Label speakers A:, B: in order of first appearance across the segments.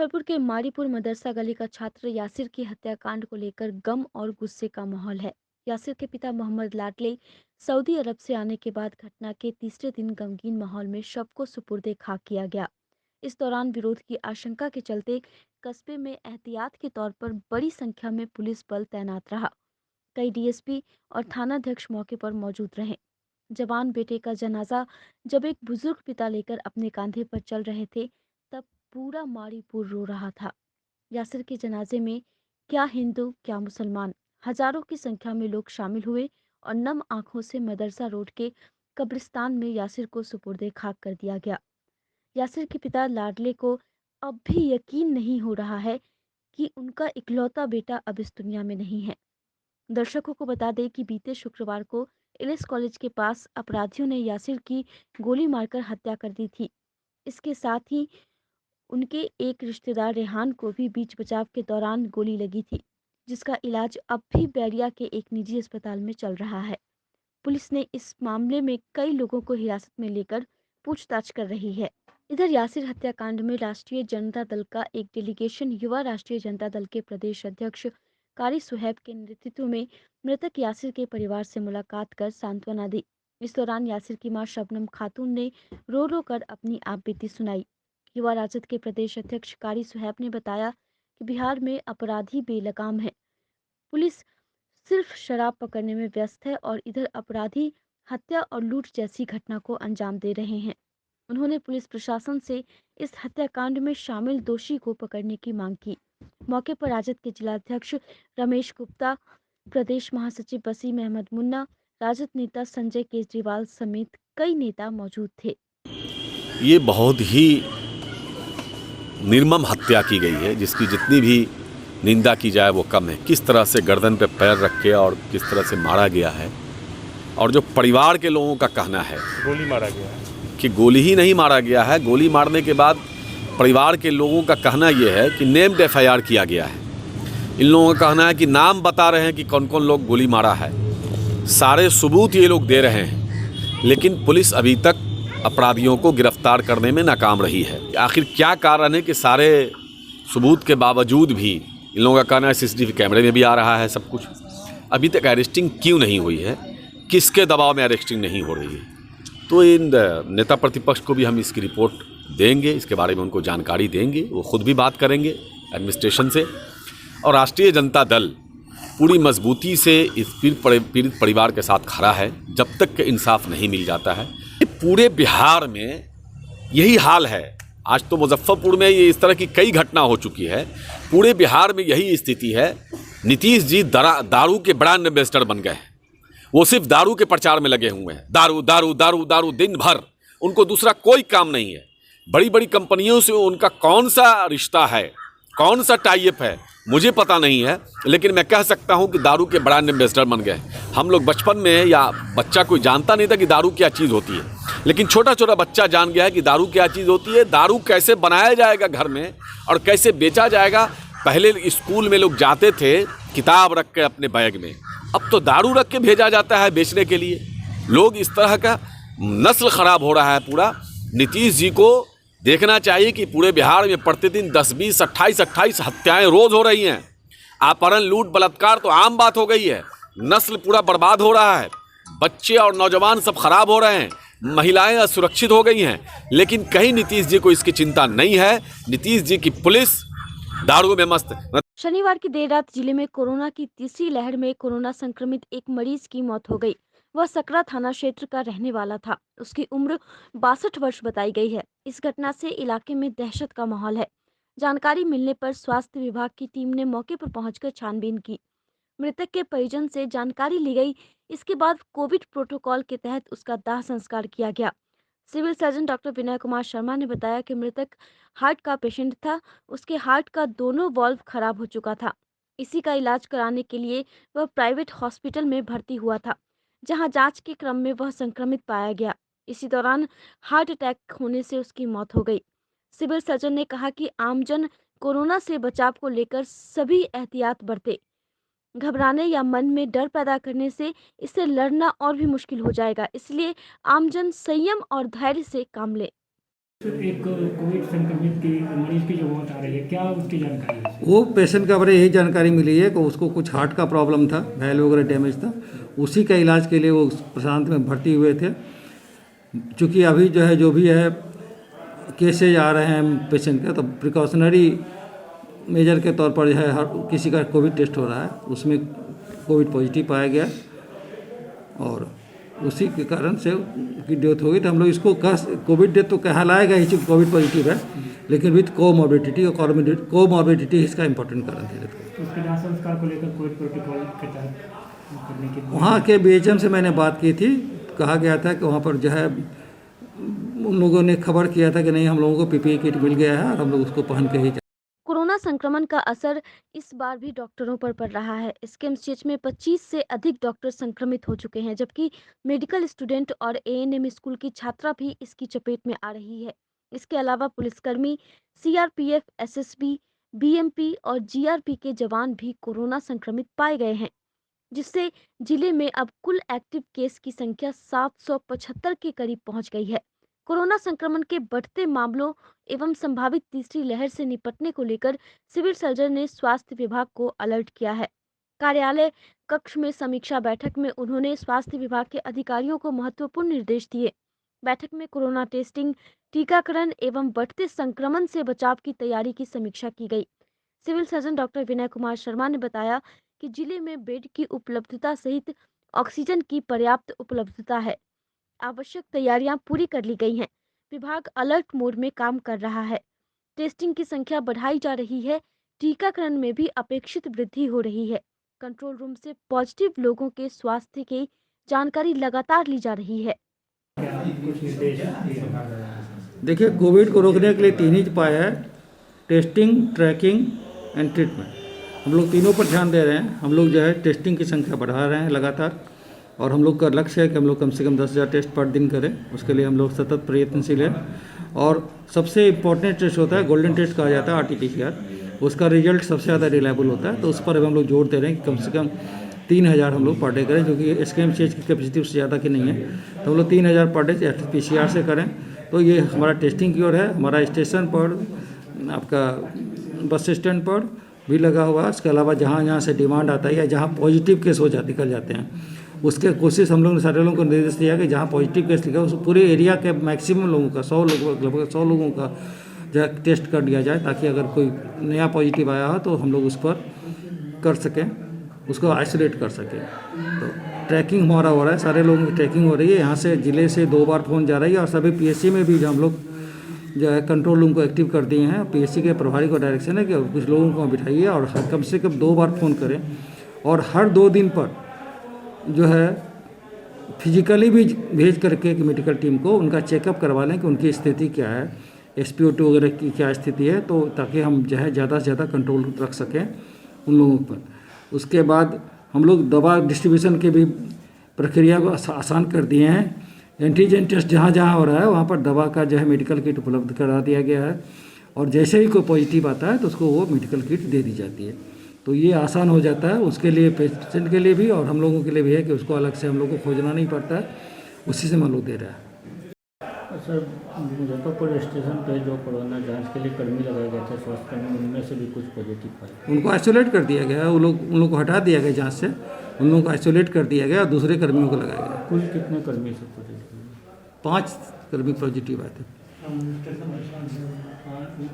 A: मुजफ्फरपुर के मारीपुर मदरसा गली का छात्र यासिर की हत्याकांड को लेकर गम और गुस्से का माहौल है। यासिर के पिता मोहम्मद लाडले सऊदी अरब से आने के बाद घटना के तीसरे दिन गमगीन माहौल में शव को सुपुर्दे खाक किया गया। इस दौरान विरोध की आशंका के चलते कस्बे में एहतियात के तौर पर बड़ी संख्या में पुलिस बल तैनात रहा। कई डीएसपी और थानाध्यक्ष मौके पर मौजूद रहे। जवान बेटे का जनाजा जब एक बुजुर्ग पिता लेकर अपने कांधे पर चल रहे थे, तब पूरा मारीपुर रो रहा था। यासिर के जनाजे में क्या हिंदू क्या मुसलमान, हजारों की संख्या में लोग शामिल हुए और नम आंखों से मदरसा रोड के कब्रिस्तान में यासिर को सुपुर्दे खाक कर दिया गया। यासिर के पिता लाडले को अब भी यकीन नहीं हो रहा है कि उनका इकलौता बेटा अब इस दुनिया में नहीं है। दर्शकों को बता दें कि बीते शुक्रवार को एलिस कॉलेज के पास अपराधियों ने यासिर की गोली मारकर हत्या कर दी थी। इसके साथ ही उनके एक रिश्तेदार रेहान को भी बीच बचाव के दौरान गोली लगी थी, जिसका इलाज अब भी बैरिया के एक निजी अस्पताल में चल रहा है। पुलिस ने इस मामले में कई लोगों को हिरासत में लेकर पूछताछ कर रही है। इधर यासिर हत्याकांड में राष्ट्रीय जनता दल का एक डेलीगेशन युवा राष्ट्रीय जनता दल के प्रदेश अध्यक्ष कारी सुहैब के नेतृत्व में मृतक यासिर के परिवार से मुलाकात कर सांत्वना दी। इस दौरान यासिर की मां शबनम खातून ने रो रो कर अपनी आपबीती सुनाई। युवा राजद के प्रदेश अध्यक्ष कारी सुहैब ने बताया कि बिहार में अपराधी बेलगाम है। पुलिस सिर्फ शराब पकड़ने में व्यस्त है और इधर अपराधी हत्या और लूट जैसी घटना को अंजाम दे रहे हैं। उन्होंने पुलिस प्रशासन से इस हत्याकांड में शामिल दोषी को पकड़ने की मांग की। मौके पर राजद के जिलाध्यक्ष रमेश गुप्ता, प्रदेश महासचिव वसीम अहमद मुन्ना, राजद नेता संजय केजरीवाल समेत कई नेता मौजूद थे।
B: ये बहुत ही निर्मम हत्या की गई है, जिसकी जितनी भी निंदा की जाए वो कम है। किस तरह से गर्दन पे पैर रख के और किस तरह से मारा गया है, और जो परिवार के लोगों का कहना है
C: गोली मारा गया है
B: कि गोली ही नहीं मारा गया है, गोली मारने के बाद परिवार के लोगों का कहना ये है कि नेम्ड एफआईआर किया गया है। इन लोगों का कहना है कि नाम बता रहे हैं कि कौन कौन लोग गोली मारा है, सारे सबूत ये लोग दे रहे हैं, लेकिन पुलिस अभी तक अपराधियों को गिरफ्तार करने में नाकाम रही है। आखिर क्या कारण है कि सारे सबूत के बावजूद भी इन लोगों का कहना है सीसीटीवी कैमरे में भी आ रहा है सब कुछ, अभी तक अरेस्टिंग क्यों नहीं हुई है, किसके दबाव में अरेस्टिंग नहीं हो रही है। तो इन नेता प्रतिपक्ष को भी हम इसकी रिपोर्ट देंगे, इसके बारे में उनको जानकारी देंगे, वो खुद भी बात करेंगे एडमिनिस्ट्रेशन से। और राष्ट्रीय जनता दल पूरी मजबूती से इस पीड़ित परिवार के साथ खड़ा है जब तक कि इंसाफ नहीं मिल जाता है। पूरे बिहार में यही हाल है। आज तो मुजफ्फरपुर में ये इस तरह की कई घटना हो चुकी है, पूरे बिहार में यही स्थिति है। नीतीश जी दारू के ब्रांड एम्बेसडर बन गए हैं। वो सिर्फ दारू के प्रचार में लगे हुए हैं, दारू दारू दारू दारू दिन भर, उनको दूसरा कोई काम नहीं है। बड़ी बड़ी कंपनियों से उनका कौन सा रिश्ता है, कौन सा टाइप है मुझे पता नहीं है, लेकिन मैं कह सकता हूं कि दारू के ब्रांड एम्बेसडर बन गए। हम लोग बचपन में या बच्चा कोई जानता नहीं था कि दारू क्या चीज़ होती है, लेकिन छोटा छोटा बच्चा जान गया है कि दारू क्या चीज़ होती है, दारू कैसे बनाया जाएगा घर में और कैसे बेचा जाएगा। पहले स्कूल में लोग जाते थे किताब रख के अपने बैग में, अब तो दारू रख के भेजा जाता है बेचने के लिए। लोग इस तरह का नस्ल खराब हो रहा है पूरा। नीतीश जी को देखना चाहिए कि पूरे बिहार में प्रतिदिन 10, 20, 28 हत्याएं रोज हो रही हैं। अपहरण, लूट, बलात्कार तो आम बात हो गई है। नस्ल पूरा बर्बाद हो रहा है, बच्चे और नौजवान सब खराब हो रहे हैं, महिलाएं असुरक्षित हो गई हैं, लेकिन कहीं नीतीश जी को इसकी चिंता नहीं है। नीतीश जी की पुलिस दारू में मस्त।
A: शनिवार की देर रात जिले में कोरोना की तीसरी लहर में कोरोना संक्रमित एक मरीज की मौत हो गई। वह सकरा थाना क्षेत्र का रहने वाला था। उसकी उम्र 62 वर्ष बताई गई है। इस घटना से इलाके में दहशत का माहौल है। जानकारी मिलने पर स्वास्थ्य विभाग की टीम ने मौके पर पहुंचकर छानबीन की। मृतक के परिजन से जानकारी ली गई। इसके बाद कोविड प्रोटोकॉल के तहत उसका दाह संस्कार किया गया। Civil surgeon doctor Vinay Kumar Sharma ने बताया कि मृतक हार्ट का पेशेंट था। उसके हार्ट का दोनों वाल्व खराब हो चुका था। इसी का इलाज कराने के लिए वह प्राइवेट हॉस्पिटल में भर्ती हुआ था, जहां जांच के क्रम में वह संक्रमित पाया गया। इसी दौरान हार्ट अटैक होने से उसकी मौत हो गई। सिविल सर्जन ने कहा कि आमजन कोरोना से बचाव को लेकर सभी एहतियात बरते। घबराने या मन में डर पैदा करने से इससे लड़ना और भी मुश्किल हो जाएगा, इसलिए आमजन संयम और धैर्य से काम ले।
C: एक कोविड संक्रमित की मरीज की जो मौत आ रही है, क्या उसकी जानकारी है?
D: वो पेशेंट का बारे यही जानकारी मिली है कि उसको कुछ हार्ट का प्रॉब्लम था, घायल वगैरह डैमेज था, उसी का इलाज के लिए वो प्रशांत में भर्ती हुए थे। चूँकि अभी जो भी है केसेज आ रहे हैं पेशेंट के, तो प्रिकॉशनरी मेजर के तौर पर जो है हर किसी का कोविड टेस्ट हो रहा है, उसमें कोविड पॉजिटिव पाया गया और उसी के कारण से की डेथ हो गई। तो हम लोग इसको कोविड डेथ तो कहलाएगा ही, चूँकि कोविड पॉजिटिव है, लेकिन विथ कोमॉर्बिडिटी और कोमॉर्बिडिटी इसका इंपॉर्टेंट कारण है।
C: तो उसके दाह संस्कार को लेकर कोविड प्रोटोकॉल के तहत करने की
D: वहाँ के बीएचएम से मैंने बात की थी, कहा गया था कि वहाँ पर जो है उन लोगों ने खबर किया था कि नहीं, हम लोगों को पीपीई किट मिल गया है और हम लोग उसको पहन के ही
A: कोरोना संक्रमण का असर इस बार भी डॉक्टरों पर पड़ रहा है। एसकेएमसीएच में 25 से अधिक डॉक्टर संक्रमित हो चुके हैं, जबकि मेडिकल स्टूडेंट और एएनएम स्कूल की छात्रा भी इसकी चपेट में आ रही है। इसके अलावा पुलिसकर्मी, सीआरपीएफ, एसएसबी, बीएमपी और जीआरपी के जवान भी कोरोना संक्रमित पाए गए हैं, जिससे जिले में अब कुल एक्टिव केस की संख्या 775 के करीब पहुंच गई है। कोरोना संक्रमण के बढ़ते मामलों एवं संभावित तीसरी लहर से निपटने को लेकर सिविल सर्जन ने स्वास्थ्य विभाग को अलर्ट किया है। कार्यालय कक्ष में समीक्षा बैठक में उन्होंने स्वास्थ्य विभाग के अधिकारियों को महत्वपूर्ण निर्देश दिए। बैठक में कोरोना टेस्टिंग, टीकाकरण एवं बढ़ते संक्रमण से बचाव की तैयारी की समीक्षा की गई। Civil surgeon doctor Vinay Kumar Sharma ने बताया कि जिले में बेड की उपलब्धता सहित ऑक्सीजन की पर्याप्त उपलब्धता है। आवश्यक तैयारियां पूरी कर ली गई हैं। विभाग अलर्ट मोड में काम कर रहा है। टेस्टिंग की संख्या बढ़ाई जा रही है। टीकाकरण में भी अपेक्षित वृद्धि हो रही है। कंट्रोल रूम से पॉजिटिव लोगों के स्वास्थ्य की जानकारी लगातार ली जा रही है।
C: कुछ निर्देश दिए?
D: देखिए, कोविड को रोकने के लिए 3 ही उपाय है: टेस्टिंग, ट्रैकिंग एंड ट्रीटमेंट। हम लोग तीनों पर ध्यान दे रहे हैं। हम लोग जो है टेस्टिंग की संख्या बढ़ा रहे हैं लगातार, और हम लोग का लक्ष्य है कि हम लोग कम से कम 10,000 टेस्ट पर दिन करें। उसके लिए हम लोग सतत प्रयत्नशील हैं। और सबसे इम्पोर्टेंट टेस्ट होता है, गोल्डन टेस्ट कहा जाता है, आरटीपीसीआर। उसका रिजल्ट सबसे ज़्यादा रिलायबल होता है, तो उस पर हम लोग जोर दे रहे हैं कि कम से कम 3,000 हम लोग पर डे करें, जो कि एसकेएमसीएच की कैपेसिटी उससे ज़्यादा की नहीं है। तो हम लोग 3,000 पर डे आरटीपीसीआर से करें। तो ये हमारा टेस्टिंग की ओर है। हमारा स्टेशन पर, आपका बस स्टैंड पर भी लगा हुआ है। इसके अलावा जहाँ जहाँ से डिमांड आता है या जहाँ पॉजिटिव केस निकल जाते हैं, उसके कोशिश हम लोगों ने सारे लोगों को निर्देश दिया कि जहाँ पॉजिटिव केस लिखा उस पूरे एरिया के मैक्सिमम लोगों का, 100 लोग, लगभग 100 लोगों का जो है टेस्ट कर दिया जाए, ताकि अगर कोई नया पॉजिटिव आया हो तो हम लोग उस पर कर सकें, उसको आइसोलेट कर सकें। तो ट्रैकिंग हमारा हो रहा है, सारे लोगों की ट्रैकिंग हो रही है। यहाँ से ज़िले से 2 बार फ़ोन जा रही है, और सभी पीएससी में भी जो हम लोग जो है कंट्रोल रूम को एक्टिव कर दिए हैं। पीएससी के प्रभारी को डायरेक्शन है कि कुछ लोगों को बिठाइए और कम से कम 2 बार फ़ोन करें, और हर 2 दिन पर जो है फिजिकली भी भेज करके एक मेडिकल टीम को उनका चेकअप करवा लें कि उनकी स्थिति क्या है, SpO2 वगैरह की क्या स्थिति है, तो ताकि हम जो है ज़्यादा से ज़्यादा कंट्रोल रख सकें उन लोगों पर। उसके बाद हम लोग दवा डिस्ट्रीब्यूशन के भी प्रक्रिया को आसान कर दिए हैं। एंटीजन टेस्ट जहाँ जहाँ हो रहा है वहाँ पर दवा का जो है मेडिकल किट उपलब्ध करा दिया गया है, और जैसे ही कोई पॉजिटिव आता है तो उसको वो मेडिकल किट दे दी जाती है। तो ये आसान हो जाता है उसके लिए, पेशेंट के लिए भी और हम लोगों के लिए भी है कि उसको अलग से हम लोग को खोजना नहीं पड़ता है, उसी से हम लोग दे रहा है।
C: सर, मुजफ्फरपुर स्टेशन पे जो कोरोना जांच के लिए कर्मी लगाए गए थे, स्वास्थ्यकर्मी, उनमें से भी कुछ पॉजिटिव पाए।
D: उनको आइसोलेट कर दिया गया, उन लोग को हटा दिया गया जांच से, उन लोगों को आइसोलेट कर दिया गया और दूसरे कर्मियों को लगाया गया।
C: कुल कितने कर्मी से पॉजिटिव?
D: 5 कर्मी पॉजिटिव आए थे।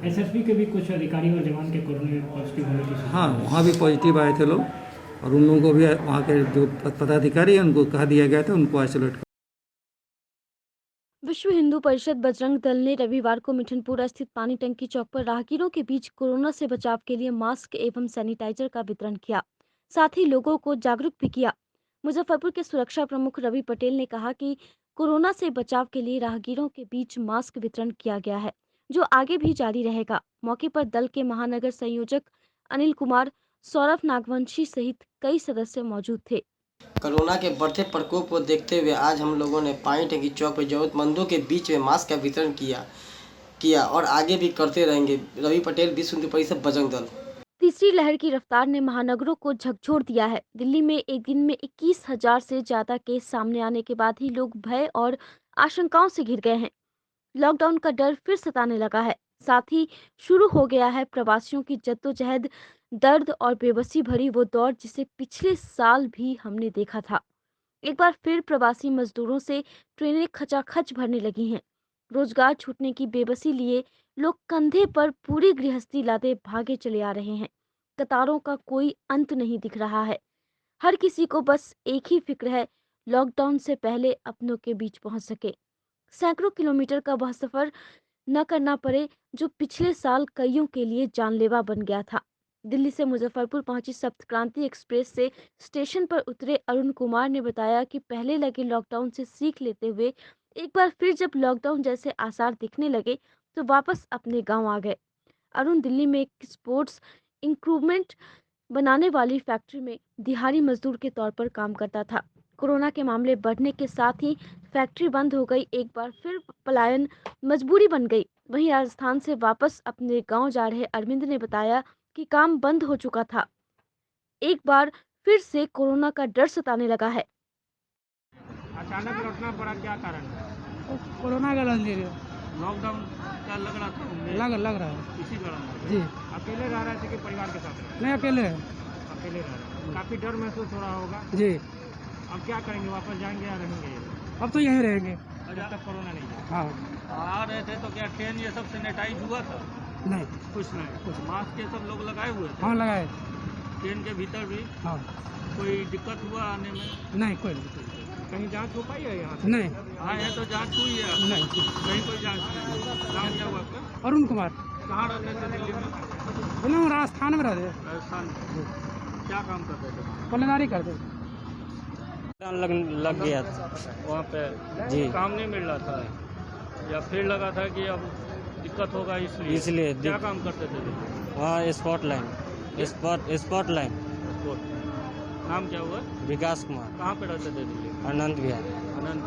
C: एसएसबी के भी कुछ अधिकारी और जवान के कोरोना पॉजिटिव होने की?
D: हाँ, वहाँ भी पॉजिटिव आए थे लोग, और उन लोगों को भी, वहाँ के जो पदाधिकारी हैं उनको कहा दिया गया था उनको आइसोलेट।
A: विश्व हिंदू परिषद बजरंग दल ने रविवार को मिठनपुरा स्थित पानी टंकी चौक पर राहगीरों के बीच कोरोना से बचाव के लिए मास्क एवं सैनिटाइजर का वितरण किया, साथ ही लोगों को जागरूक भी किया। मुजफ्फरपुर के सुरक्षा प्रमुख रवि पटेल ने कहा कि कोरोना से बचाव के लिए राहगीरों के बीच मास्क वितरण किया गया है, जो आगे भी जारी रहेगा। मौके पर दल के महानगर संयोजक अनिल कुमार, सौरभ नागवंशी सहित कई सदस्य मौजूद थे।
E: कोरोना के बढ़ते प्रकोप को देखते हुए आज हम लोगों ने पानी टंकी चौक पर जरूरतमंदों के बीच में मास्क का वितरण किया और आगे भी करते रहेंगे। रवि पटेल, विश्व हिंदू परिषद बजरंग दल।
A: तीसरी लहर की रफ्तार ने महानगरों को झकझोर दिया है। दिल्ली में एक दिन में 21,000 से ज्यादा केस सामने आने के बाद ही लोग भय और आशंकाओं से घिर गए हैं। लॉकडाउन का डर फिर सताने लगा है। साथ ही शुरू हो गया है प्रवासियों की जद्दोजहद, दर्द और बेबसी भरी वो दौर जिसे पिछले साल भी हमने देखा था। एक बार फिर प्रवासी मजदूरों से ट्रेनें खचाखच भरने लगी हैं। रोजगार छूटने की बेबसी लिए लोग कंधे पर पूरी गृहस्थी लादे भागे चले आ रहे हैं। कतारों का कोई अंत नहीं दिख रहा है। हर किसी को बस एक ही फिक्र है, लॉकडाउन से पहले अपनों के बीच पहुंच सके। सैकड़ों किलोमीटर का वह सफर न करना पड़े जो पिछले साल कईयों के लिए जानलेवा बन गया था। दिल्ली से मुजफ्फरपुर पहुंची सप्त क्रांति एक्सप्रेस से स्टेशन पर उतरे अरुण कुमार ने बताया कि पहले लगे लॉकडाउन से सीख लेते हुए एक बार फिर जब लॉकडाउन जैसे आसार दिखने लगे तो वापस अपने गांव आ गए। अरुण दिल्ली में एक स्पोर्ट्स इंक्रूवमेंट बनाने वाली फैक्ट्री में दिहाड़ी मजदूर के तौर पर काम करता था। कोरोना के मामले बढ़ने के साथ ही फैक्ट्री बंद हो गई। एक बार फिर पलायन मजबूरी बन गई। वहीं राजस्थान से वापस अपने गांव जा रहे अरविंद ने बताया कि काम बंद हो चुका था। एक बार फिर से कोरोना का डर सताने लगा है।
F: अचानक लौटना पड़ा, क्या कारण है?
G: कोरोना का लग ले
F: लॉकडाउन का लग रहा था उनमें,
G: लग रहा है
F: इसी कारण
G: जी।
F: अकेले रह रहे थे कि परिवार के साथ रहे?
G: नहीं अकेले है
F: अकेले रह रहे हैं। काफी डर महसूस हो रहा होगा।
G: जी।
F: अब क्या करेंगे, वापस जाएंगे या रहेंगे
G: अब तो यहीं रहेंगे।
F: जब तक कोरोना नहीं है?
G: हाँ।
F: आ रहे थे तो क्या ट्रेन ये सब सैनिटाइज हुआ था?
G: नहीं।
F: कुछ नहीं, मास्क ये सब लोग लगाए हुए थे?
G: हाँ लगाए।
F: ट्रेन के भीतर भी
G: हाँ।
F: कोई दिक्कत हुआ आने में?
G: नहीं कोई नहीं।
F: कहीं जांच हो पाई है यहाँ से?
G: नहीं।
F: आए हैं तो जांच हुई है?
G: नहीं।
F: कहीं कोई जांच नहीं? नाम क्या हुआ आपका?
G: अरुण कुमार।
F: कहाँ रहते थे दिल्ली में?
G: बोले हम राजस्थान में रहते
F: राजस्थान में। क्या काम करते थे?
G: पल्लेदारी करते।
F: लग गया था वहाँ पे जी, काम नहीं मिल रहा था या फिर लगा था कि अब दिक्कत होगा इसलिए क्या काम करते थे?
H: वहाँ स्पॉट लाइन
F: नाम क्या हुआ?
H: विकास कुमार,
F: कहाँ पे रहते थे दिल्ली?
H: आनंद विहार।
F: अनंत।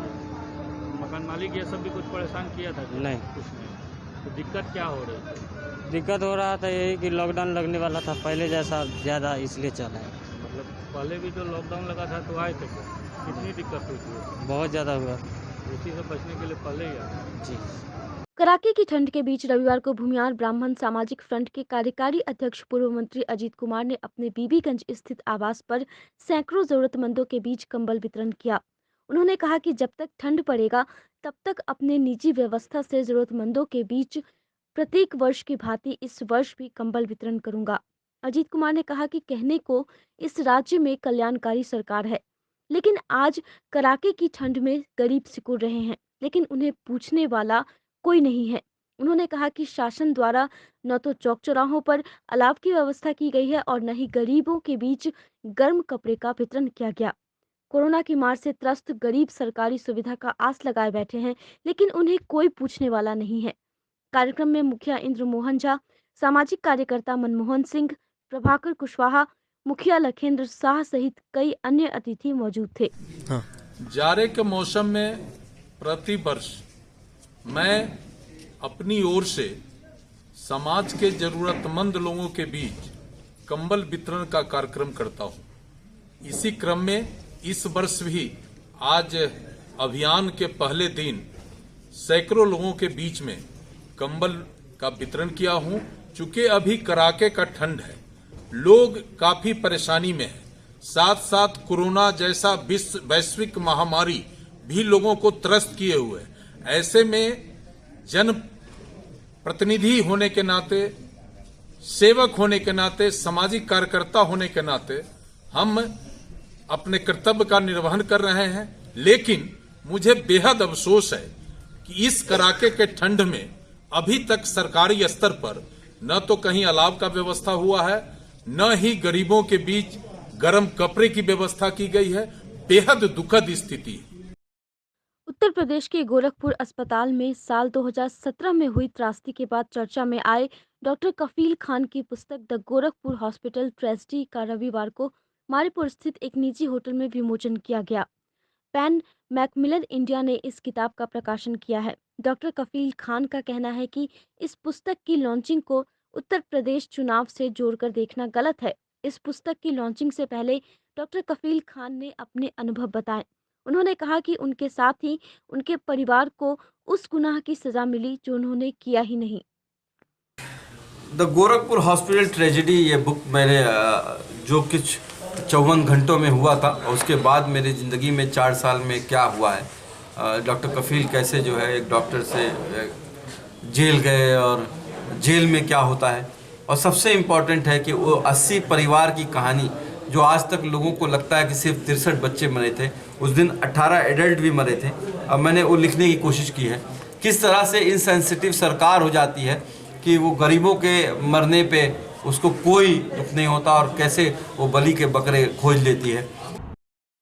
F: मकान मालिक ये सब भी कुछ परेशान किया था कि?
H: नहीं।
F: कुछ नहीं। तो दिक्कत क्या हो रही थी?
H: दिक्कत हो रहा था यही कि लॉकडाउन लगने वाला था पहले जैसा ज़्यादा, इसलिए चला है।
F: मतलब पहले भी तो लॉकडाउन लगा था तो आए थे क्या? कितनी दिक्कत हुई थी?
H: बहुत ज़्यादा हुआ
F: उसी से बचने के लिए पहले ही आए।
H: जी।
A: कड़ाके की ठंड के बीच रविवार को भूमियार ब्राह्मण सामाजिक फ्रंट के कार्यकारी अध्यक्ष पूर्व मंत्री अजीत कुमार ने अपने बीबीगंज स्थित आवास पर सैकड़ों जरूरतमंदों के बीच कंबल वितरण किया। उन्होंने कहा कि जब तक ठंड पड़ेगा तब तक अपने निजी व्यवस्था से जरूरतमंदों के बीच प्रत्येक वर्ष की भांति इस वर्ष भी कंबल वितरण करूंगा। अजीत कुमार ने कहा कि कहने को इस राज्य में कल्याणकारी सरकार है, लेकिन आज कड़ाके की ठंड में गरीब सिकुड़ रहे हैं, लेकिन उन्हें पूछने वाला कोई नहीं है। उन्होंने कहा कि शासन द्वारा न तो चौक चौराहों पर अलाव की व्यवस्था की गई है और न ही गरीबों के बीच गर्म कपड़े का वितरण किया गया। कोरोना की मार से त्रस्त गरीब सरकारी सुविधा का आस लगाए बैठे हैं, लेकिन उन्हें कोई पूछने वाला नहीं है। कार्यक्रम में मुखिया इंद्र मोहन झा, सामाजिक कार्यकर्ता मनमोहन सिंह, प्रभाकर कुशवाहा, मुखिया लखेंद्र शाह सहित कई अन्य अतिथि मौजूद थे।
I: जाड़े के मौसम में प्रति वर्ष मैं अपनी ओर से समाज के जरूरतमंद लोगों के बीच कंबल वितरण का कार्यक्रम करता हूं। इसी क्रम में इस वर्ष भी आज अभियान के पहले दिन सैकड़ों लोगों के बीच में कंबल का वितरण किया हूं। चूंकि अभी कड़ाके का ठंड है, लोग काफी परेशानी में हैं, साथ साथ कोरोना जैसा वैश्विक महामारी भी लोगों को त्रस्त किए हुए है। ऐसे में जन प्रतिनिधि होने के नाते, सेवक होने के नाते, सामाजिक कार्यकर्ता होने के नाते हम अपने कर्तव्य का निर्वहन कर रहे हैं। लेकिन मुझे बेहद अफसोस है कि इस कड़ाके के ठंड में अभी तक सरकारी स्तर पर न तो कहीं अलाव का व्यवस्था हुआ है, न ही गरीबों के बीच गर्म कपड़े की व्यवस्था की गई है। बेहद दुखद स्थिति है।
A: उत्तर प्रदेश के गोरखपुर अस्पताल में साल 2017 में हुई त्रासदी के बाद चर्चा में आए डॉक्टर कफील खान की पुस्तक द गोरखपुर हॉस्पिटल ट्रेजेडी का रविवार को मारीपुर स्थित एक निजी होटल में विमोचन किया गया। पैन मैकमिलन इंडिया ने इस किताब का प्रकाशन किया है। डॉक्टर कफील खान का कहना है कि इस पुस्तक की लॉन्चिंग को उत्तर प्रदेश चुनाव से जोड़कर देखना गलत है। इस पुस्तक की लॉन्चिंग से पहले डॉक्टर कफील खान ने अपने अनुभव बताए। उन्होंने कहा कि उनके साथ ही उनके परिवार को उस गुनाह की सजा मिली जो उन्होंने किया ही नहीं।
J: द गोरखपुर हॉस्पिटल ट्रेजेडी, ये बुक मैंने जो कुछ 54 घंटों में हुआ था और उसके बाद मेरी ज़िंदगी में 4 साल में क्या हुआ है, डॉक्टर कफील कैसे जो है एक डॉक्टर से जेल गए और जेल में क्या होता है, और सबसे इम्पॉर्टेंट है कि वो 80 परिवार की कहानी जो आज तक लोगों को लगता है कि सिर्फ 63 बच्चे मरे थे, उस दिन 18 एडल्ट भी मरे थे। अब मैंने वो लिखने की कोशिश की है किस तरह से इनसेंसिटिव सरकार हो जाती है कि वो गरीबों के मरने पे उसको कोई दुख नहीं होता और कैसे वो बलि के बकरे खोज लेती है।